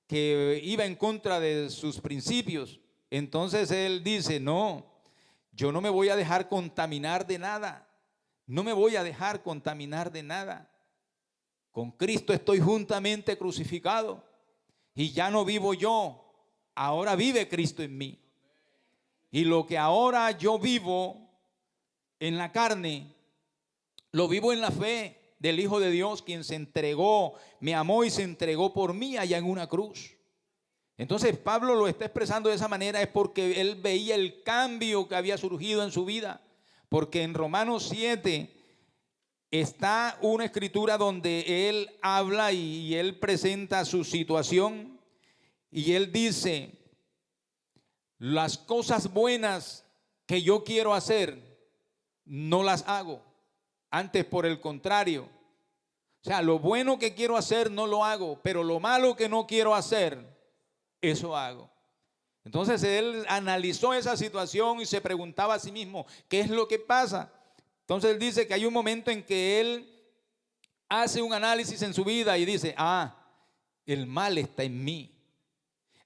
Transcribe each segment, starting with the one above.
que iba en contra de sus principios. Entonces él dice, no, yo no me voy a dejar contaminar de nada, no me voy a dejar contaminar de nada. Con Cristo estoy juntamente crucificado y ya no vivo yo, ahora vive Cristo en mí. Y lo que ahora yo vivo en la carne, lo vivo en la fe del Hijo de Dios, quien se entregó, me amó y se entregó por mí allá en una cruz. Entonces Pablo lo está expresando de esa manera, es porque él veía el cambio que había surgido en su vida. Porque en Romanos 7 está una escritura donde él habla y él presenta su situación. Y él dice, las cosas buenas que yo quiero hacer, no las hago. Antes, por el contrario. O sea, lo bueno que quiero hacer no lo hago, pero lo malo que no quiero hacer, eso hago. Entonces él analizó esa situación y se preguntaba a sí mismo, ¿qué es lo que pasa? Entonces él dice que hay un momento en que él hace un análisis en su vida y dice, el mal está en mí.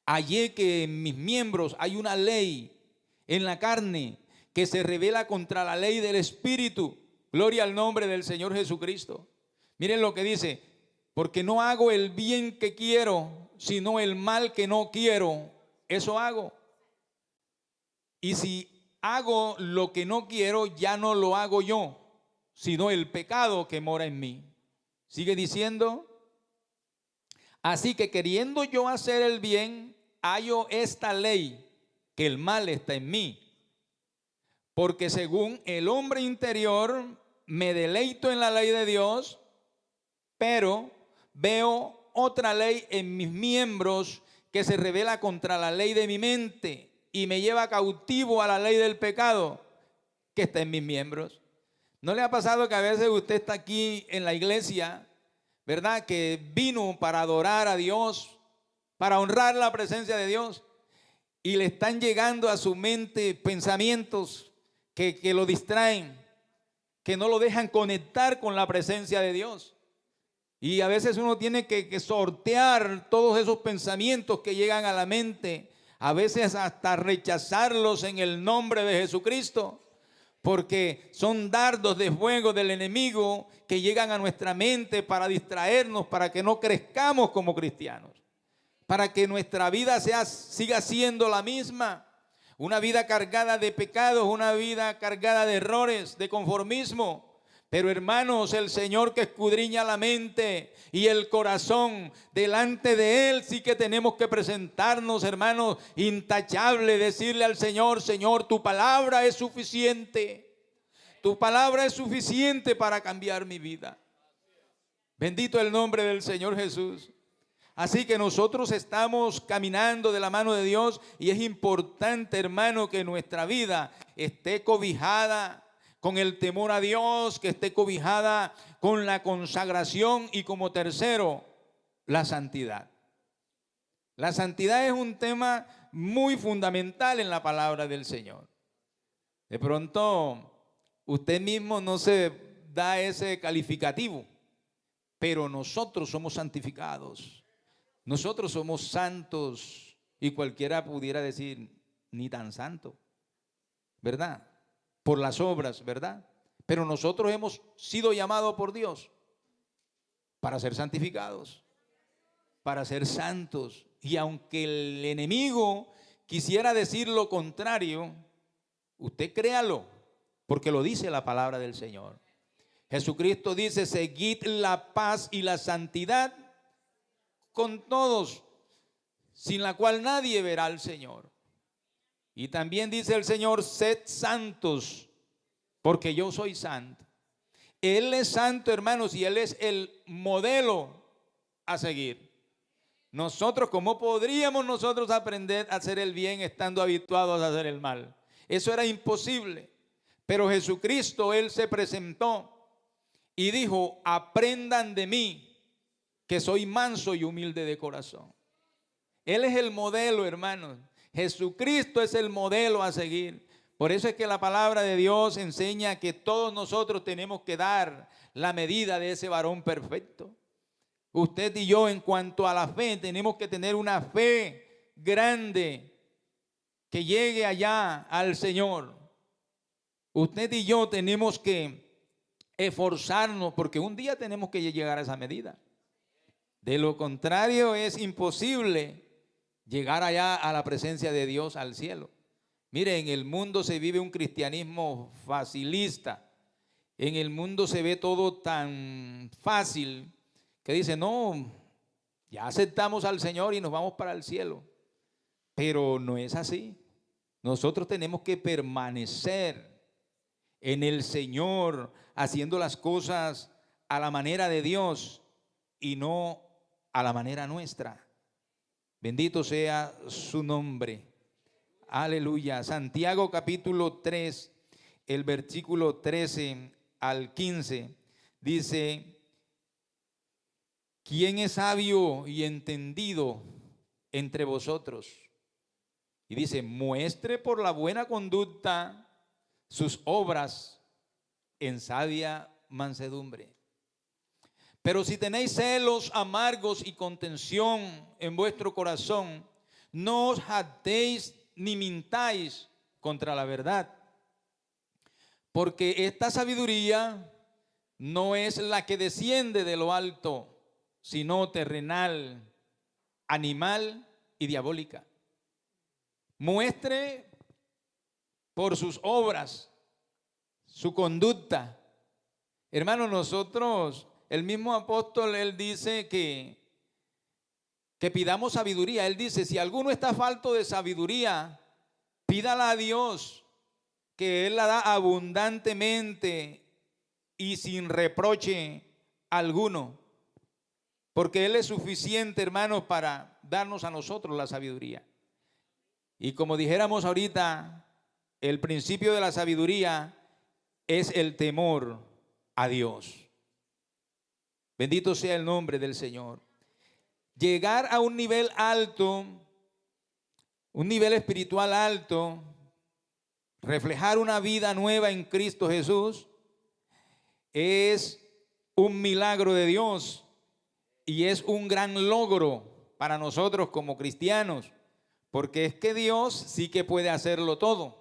Hallé que en mis miembros hay una ley en la carne que se revela contra la ley del Espíritu. Gloria al nombre del Señor Jesucristo. Miren lo que dice, porque no hago el bien que quiero, sino el mal que no quiero, eso hago. Y si hago lo que no quiero, ya no lo hago yo, sino el pecado que mora en mí. Sigue diciendo, así que queriendo yo hacer el bien, hallo esta ley, que el mal está en mí. Porque según el hombre interior, me deleito en la ley de Dios, pero veo otra ley en mis miembros que se revela contra la ley de mi mente y me lleva cautivo a la ley del pecado que está en mis miembros. ¿No le ha pasado que a veces usted está aquí en la iglesia, verdad, que vino para adorar a Dios, para honrar la presencia de Dios, y le están llegando a su mente pensamientos que lo distraen, que no lo dejan conectar con la presencia de Dios? Y a veces uno tiene que sortear todos esos pensamientos que llegan a la mente, a veces hasta rechazarlos en el nombre de Jesucristo, porque son dardos de fuego del enemigo que llegan a nuestra mente para distraernos, para que no crezcamos como cristianos, para que nuestra vida siga siendo la misma, una vida cargada de pecados, una vida cargada de errores, de conformismo. Pero hermanos, el Señor que escudriña la mente y el corazón, delante de Él sí que tenemos que presentarnos, hermanos, intachable, decirle al Señor, Señor, tu palabra es suficiente. Tu palabra es suficiente para cambiar mi vida. Bendito el nombre del Señor Jesús. Así que nosotros estamos caminando de la mano de Dios y es importante, hermano, que nuestra vida esté cobijada con el temor a Dios, que esté cobijada con la consagración y como tercero, la santidad. La santidad es un tema muy fundamental en la palabra del Señor. De pronto, usted mismo no se da ese calificativo, pero nosotros somos santificados, nosotros somos santos y cualquiera pudiera decir, ni tan santo, ¿verdad? Por las obras, ¿verdad? Pero nosotros hemos sido llamados por Dios para ser santificados, para ser santos. Y aunque el enemigo quisiera decir lo contrario, usted créalo, porque lo dice la palabra del Señor. Jesucristo dice, seguid la paz y la santidad con todos, sin la cual nadie verá al Señor. Y también dice el Señor, sed santos, porque yo soy santo. Él es santo, hermanos, y Él es el modelo a seguir. Nosotros, ¿cómo podríamos nosotros aprender a hacer el bien estando habituados a hacer el mal? Eso era imposible. Pero Jesucristo, Él se presentó y dijo, aprendan de mí, que soy manso y humilde de corazón. Él es el modelo, hermanos. Jesucristo es el modelo a seguir. Por eso es que la palabra de Dios enseña que todos nosotros tenemos que dar la medida de ese varón perfecto. Usted y yo, en cuanto a la fe, tenemos que tener una fe grande que llegue allá al Señor. Usted y yo tenemos que esforzarnos porque un día tenemos que llegar a esa medida. De lo contrario, es imposible llegar allá a la presencia de Dios, al cielo. Mire, en el mundo se vive un cristianismo facilista. En el mundo se ve todo tan fácil que dice, no, ya aceptamos al Señor y nos vamos para el cielo. Pero no es así. Nosotros tenemos que permanecer en el Señor, haciendo las cosas a la manera de Dios y no a la manera nuestra. Bendito sea su nombre. Aleluya. Santiago capítulo 3, el versículo 13 al 15, dice, ¿quién es sabio y entendido entre vosotros? Y dice, muestre por la buena conducta sus obras en sabia mansedumbre. Pero si tenéis celos amargos y contención en vuestro corazón, no os jactéis ni mintáis contra la verdad. Porque esta sabiduría no es la que desciende de lo alto, sino terrenal, animal y diabólica. Muestre por sus obras su conducta. Hermanos, nosotros, el mismo apóstol, él dice que pidamos sabiduría. Él dice, si alguno está falto de sabiduría, pídala a Dios, que Él la da abundantemente y sin reproche alguno. Porque Él es suficiente, hermanos, para darnos a nosotros la sabiduría. Y como dijéramos ahorita, el principio de la sabiduría es el temor a Dios. Bendito sea el nombre del Señor. Llegar a un nivel alto, un nivel espiritual alto, reflejar una vida nueva en Cristo Jesús, es un milagro de Dios y es un gran logro para nosotros como cristianos, porque es que Dios sí que puede hacerlo todo.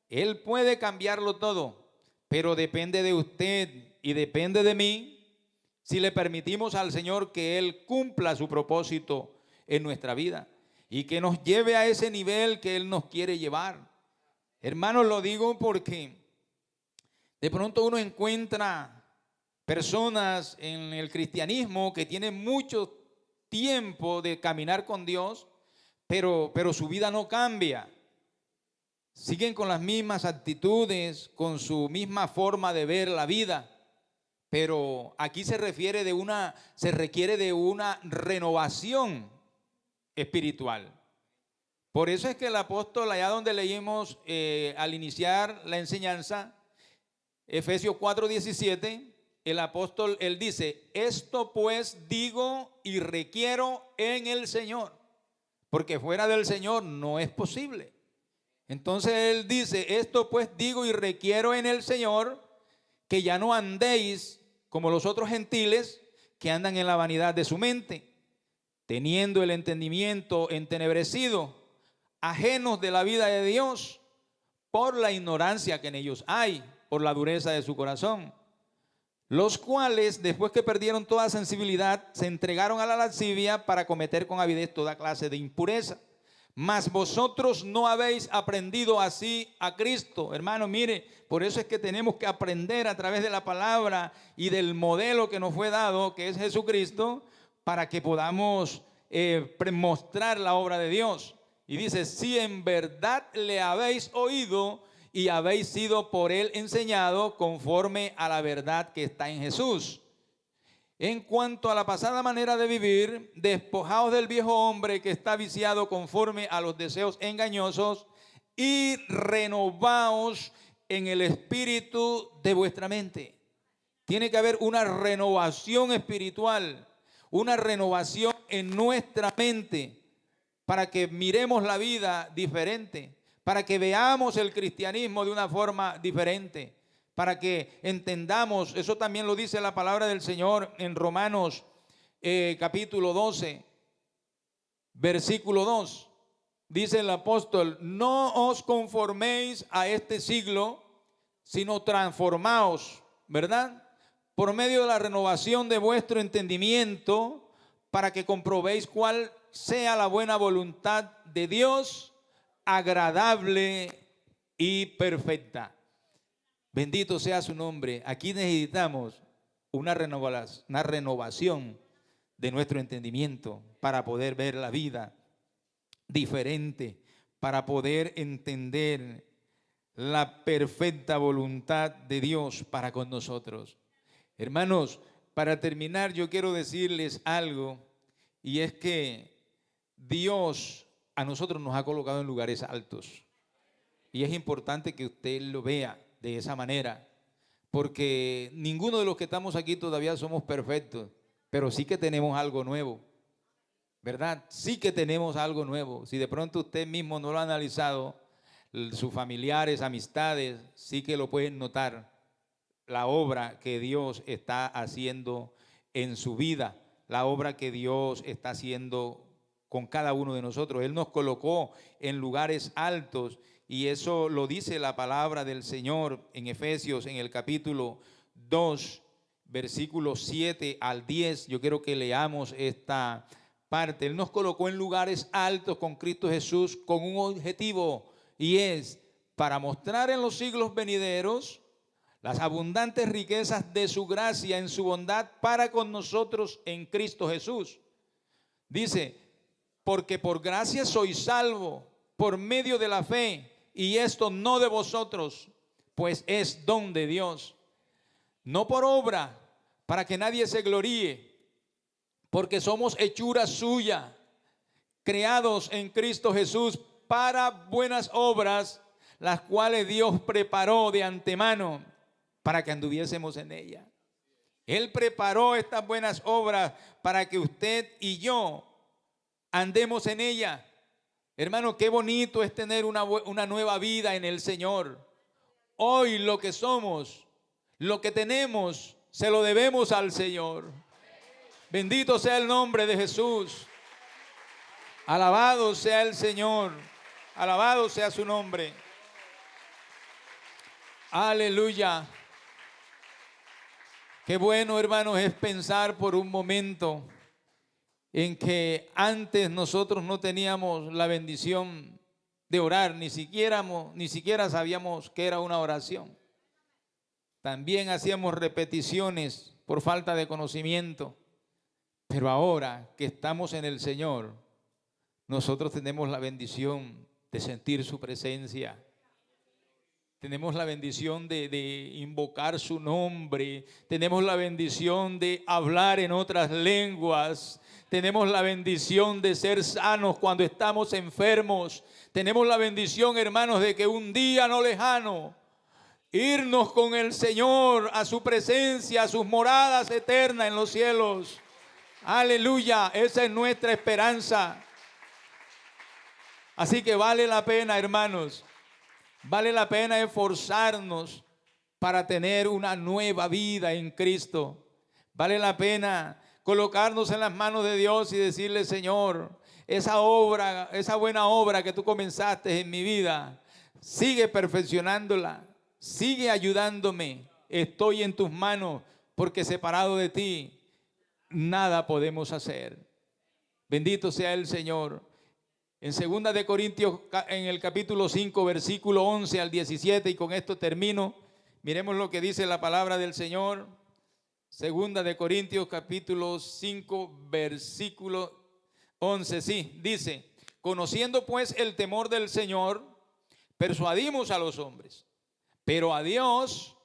Él puede cambiarlo todo, pero depende de usted y depende de mí si le permitimos al Señor que Él cumpla su propósito en nuestra vida y que nos lleve a ese nivel que Él nos quiere llevar. Hermanos, lo digo porque de pronto uno encuentra personas en el cristianismo que tienen mucho tiempo de caminar con Dios, pero su vida no cambia. Siguen con las mismas actitudes, con su misma forma de ver la vida. Pero aquí se requiere de una renovación espiritual. Por eso es que el apóstol, allá donde leímos al iniciar la enseñanza, Efesios 4:17, el apóstol, él dice, esto pues digo y requiero en el Señor, porque fuera del Señor no es posible. Entonces él dice, esto pues digo y requiero en el Señor, que ya no andéis como los otros gentiles que andan en la vanidad de su mente, teniendo el entendimiento entenebrecido, ajenos de la vida de Dios, por la ignorancia que en ellos hay, por la dureza de su corazón, los cuales, después que perdieron toda sensibilidad, se entregaron a la lascivia para cometer con avidez toda clase de impureza. Mas vosotros no habéis aprendido así a Cristo. Hermano, mire, por eso es que tenemos que aprender a través de la palabra y del modelo que nos fue dado, que es Jesucristo, para que podamos mostrar la obra de Dios. Y dice, si en verdad le habéis oído y habéis sido por él enseñado conforme a la verdad que está en Jesús. En cuanto a la pasada manera de vivir, despojaos del viejo hombre que está viciado conforme a los deseos engañosos y renovaos en el espíritu de vuestra mente. Tiene que haber una renovación espiritual, una renovación en nuestra mente para que miremos la vida diferente, para que veamos el cristianismo de una forma diferente, para que entendamos, eso también lo dice la palabra del Señor en Romanos capítulo 12, versículo 2. Dice el apóstol: no os conforméis a este siglo, sino transformaos, ¿verdad? Por medio de la renovación de vuestro entendimiento, para que comprobéis cuál sea la buena voluntad de Dios, agradable y perfecta. Bendito sea su nombre. Aquí necesitamos una renovación de nuestro entendimiento para poder ver la vida diferente, para poder entender la perfecta voluntad de Dios para con nosotros. Hermanos, para terminar, yo quiero decirles algo, y es que Dios a nosotros nos ha colocado en lugares altos. Y es importante que usted lo vea de esa manera, porque ninguno de los que estamos aquí todavía somos perfectos, pero sí que tenemos algo nuevo, ¿verdad? Sí que tenemos algo nuevo. Si de pronto usted mismo no lo ha analizado, sus familiares, amistades, sí que lo pueden notar, la obra que Dios está haciendo en su vida, la obra que Dios está haciendo con cada uno de nosotros. Él nos colocó en lugares altos, y eso lo dice la palabra del Señor en Efesios, en el capítulo 2, versículos 7 al 10. Yo quiero que leamos esta parte. Él nos colocó en lugares altos con Cristo Jesús con un objetivo, y es para mostrar en los siglos venideros las abundantes riquezas de su gracia en su bondad para con nosotros en Cristo Jesús. Dice: porque por gracia sois salvo por medio de la fe, y esto no de vosotros, pues es don de Dios, no por obra, para que nadie se gloríe, porque somos hechura suya, creados en Cristo Jesús para buenas obras, las cuales Dios preparó de antemano para que anduviésemos en ella. Él preparó estas buenas obras para que usted y yo andemos en ella. Hermano, qué bonito es tener una nueva vida en el Señor. Hoy lo que somos, lo que tenemos, se lo debemos al Señor. Bendito sea el nombre de Jesús. Alabado sea el Señor. Alabado sea su nombre. Aleluya. Qué bueno, hermanos, es pensar por un momento en que antes nosotros no teníamos la bendición de orar, ni siquiera sabíamos qué era una oración. También hacíamos repeticiones por falta de conocimiento. Pero ahora que estamos en el Señor, nosotros tenemos la bendición de sentir su presencia. Tenemos la bendición de invocar su nombre. Tenemos la bendición de hablar en otras lenguas. Tenemos la bendición de ser sanos cuando estamos enfermos. Tenemos la bendición, hermanos, de que un día no lejano, irnos con el Señor a su presencia, a sus moradas eternas en los cielos. Aleluya, esa es nuestra esperanza. Así que vale la pena, hermanos, vale la pena esforzarnos para tener una nueva vida en Cristo. Vale la pena colocarnos en las manos de Dios y decirle: Señor, esa buena obra que tú comenzaste en mi vida, sigue perfeccionándola, sigue ayudándome. Estoy en tus manos, porque separado de ti nada podemos hacer. Bendito sea el Señor. En 2 de Corintios, en el capítulo 5, versículo 11 al 17, y con esto termino. Miremos lo que dice la palabra del Señor. 2 de Corintios, capítulo 5, versículo 11, sí, dice: conociendo pues el temor del Señor, persuadimos a los hombres, pero a Dios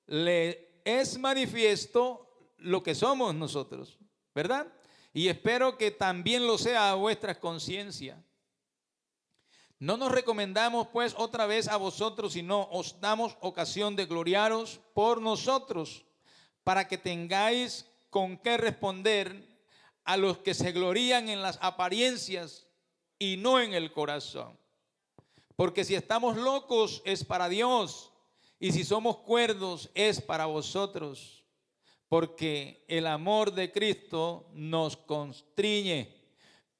le es manifiesto lo que somos nosotros, ¿verdad? Y espero que también lo sea a vuestras conciencias. No nos recomendamos pues otra vez a vosotros, sino os damos ocasión de gloriaros por nosotros, para que tengáis con qué responder a los que se glorían en las apariencias y no en el corazón. Porque si estamos locos es para Dios, y si somos cuerdos es para vosotros. porque el amor de Cristo nos constriñe,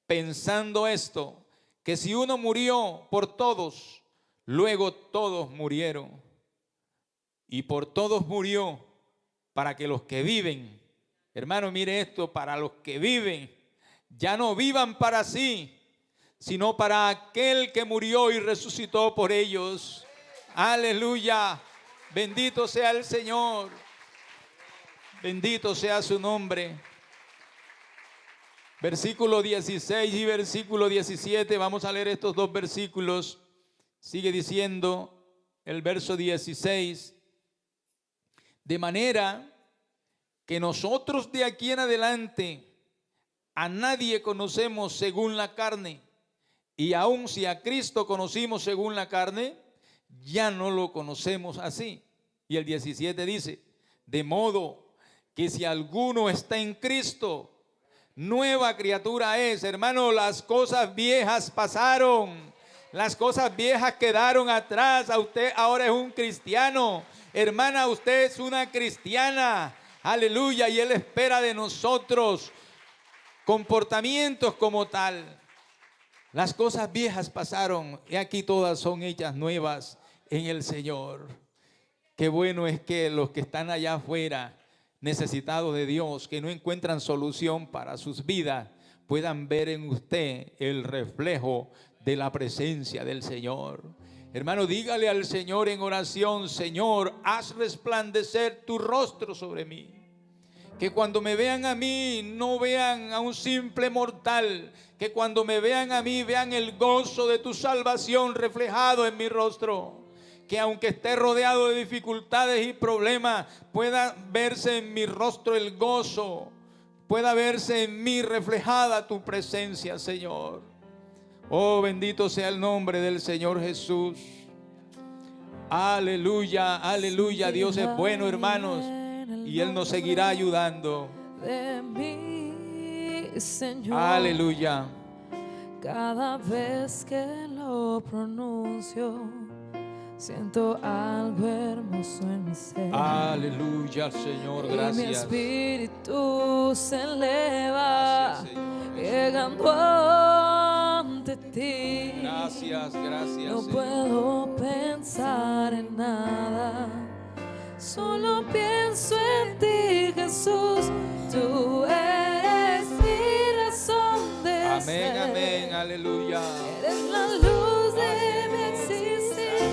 pensando esto, que si uno murió por todos, luego todos murieron. Y por todos murió, para que los que viven, hermano, mire esto, para los que viven, ya no vivan para sí, sino para aquel que murió y resucitó por ellos. Aleluya, bendito sea el Señor, bendito sea su nombre. Versículo 16 y versículo 17, vamos a leer estos dos versículos. Sigue diciendo el verso 16, de manera que nosotros de aquí en adelante a nadie conocemos según la carne, y aun si a Cristo conocimos según la carne, ya no lo conocemos así. Y el 17 dice, de modo que si alguno está en Cristo, nueva criatura es. Hermano, las cosas viejas pasaron, las cosas viejas quedaron atrás. A usted ahora es un cristiano. Hermana, usted es una cristiana. Aleluya, y Él espera de nosotros comportamientos como tal. Las cosas viejas pasaron y aquí todas son hechas nuevas en el Señor. Qué bueno es que los que están allá afuera, necesitados de Dios, que no encuentran solución para sus vidas, puedan ver en usted el reflejo de la presencia del Señor. Hermano, dígale al Señor en oración, Señor, haz resplandecer tu rostro sobre mí. Que cuando me vean a mí, no vean a un simple mortal. Que cuando me vean a mí, vean el gozo de tu salvación reflejado en mi rostro. Que aunque esté rodeado de dificultades y problemas, pueda verse en mi rostro el gozo. Pueda verse en mí reflejada tu presencia, Señor. Oh, bendito sea el nombre del Señor Jesús. Aleluya, aleluya. Dios es bueno, hermanos, y Él nos seguirá ayudando. De mí, Señor, aleluya. Cada vez que lo pronuncio, siento algo hermoso en mi ser. Aleluya, Señor, gracias. Y mi espíritu se eleva, Gracias, Señor. llegando ante ti. Gracias, gracias. No Señor. puedo pensar en nada, solo pienso en ti, Jesús. Tú eres mi razón de Amén, ser. amén, aleluya. Eres la luz de mi existir.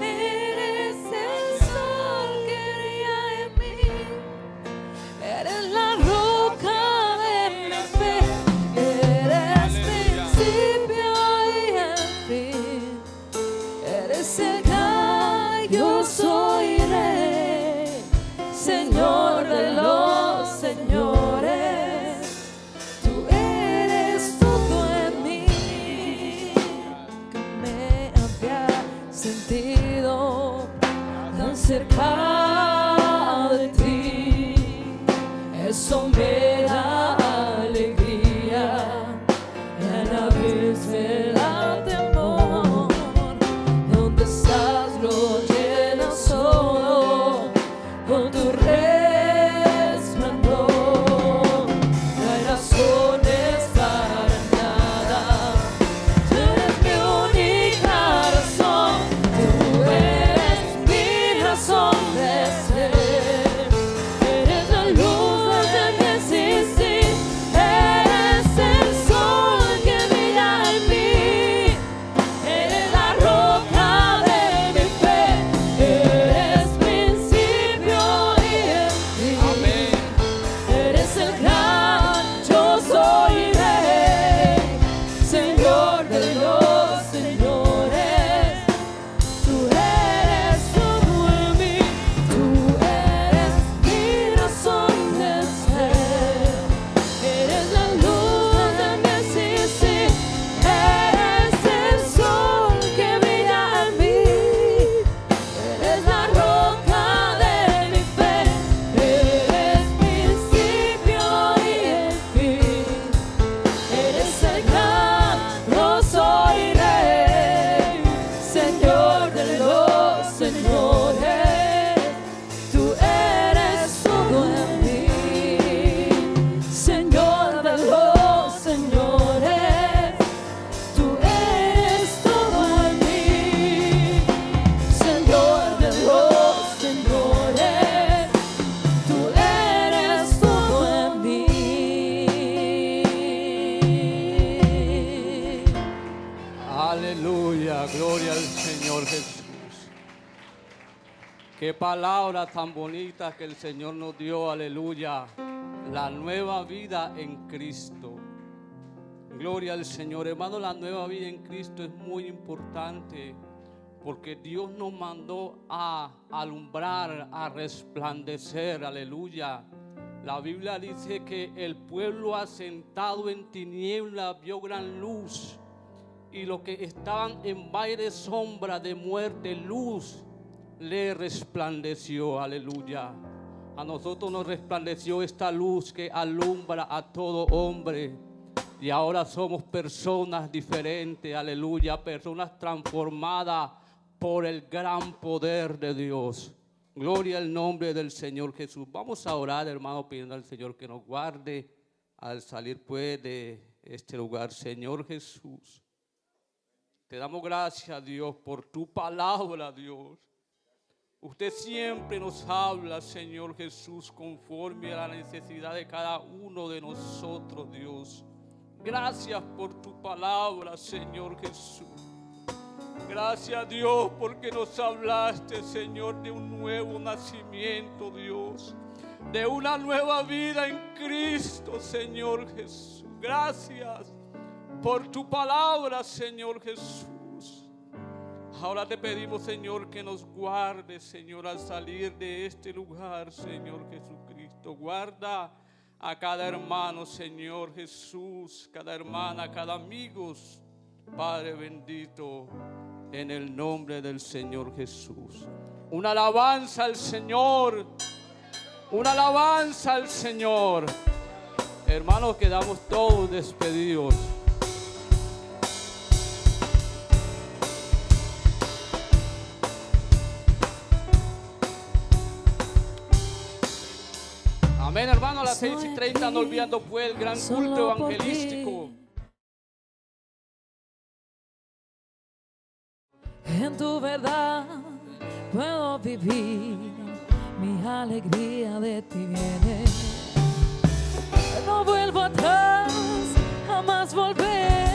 Eres el sol que brilla en mí. Eres la roca de mi fe. Eres principio y el fin. Eres el que yo soy rey, Señor de los señores. Tú eres todo en mí, que me había sentido tan cerca de ti. Eso me da alegría y a la vez me da temor. Donde estás lo llenas todo con tu resplandor. No hay razones para nada. Tú eres mi única razón. Tú eres mi razón de gloria al Señor Jesús. Qué palabra tan bonita que el Señor nos dio, aleluya. La nueva vida en Cristo. Gloria al Señor, hermano. La nueva vida en Cristo es muy importante porque Dios nos mandó a alumbrar, a resplandecer, aleluya. La Biblia dice que el pueblo asentado en tinieblas vio gran luz, y los que estaban en valle de sombra de muerte, luz le resplandeció, aleluya. A nosotros nos resplandeció esta luz que alumbra a todo hombre, y ahora somos personas diferentes, aleluya, personas transformadas por el gran poder de Dios. Gloria al nombre del Señor Jesús. Vamos a orar, hermano, pidiendo al Señor que nos guarde al salir pues de este lugar. Señor Jesús, te damos gracias, Dios, por tu palabra, Dios. Usted siempre nos habla, Señor Jesús, conforme a la necesidad de cada uno de nosotros, Dios. Gracias por tu palabra, Señor Jesús. Gracias, Dios, porque nos hablaste, Señor, de un nuevo nacimiento, Dios. De una nueva vida en Cristo, Señor Jesús. Gracias por tu palabra, Señor Jesús. Ahora te pedimos, Señor, que nos guardes, Señor, al salir de este lugar, Señor Jesucristo. Guarda a cada hermano, Señor Jesús, cada hermana, cada amigo, Padre bendito, en el nombre del Señor Jesús. Una alabanza al Señor, una alabanza al Señor. Hermanos, quedamos todos despedidos. Amén, hermano. A las 6:30, no olvidando pues el gran culto evangelístico. En tu verdad puedo vivir, mi alegría de ti viene. No vuelvo atrás, jamás volveré.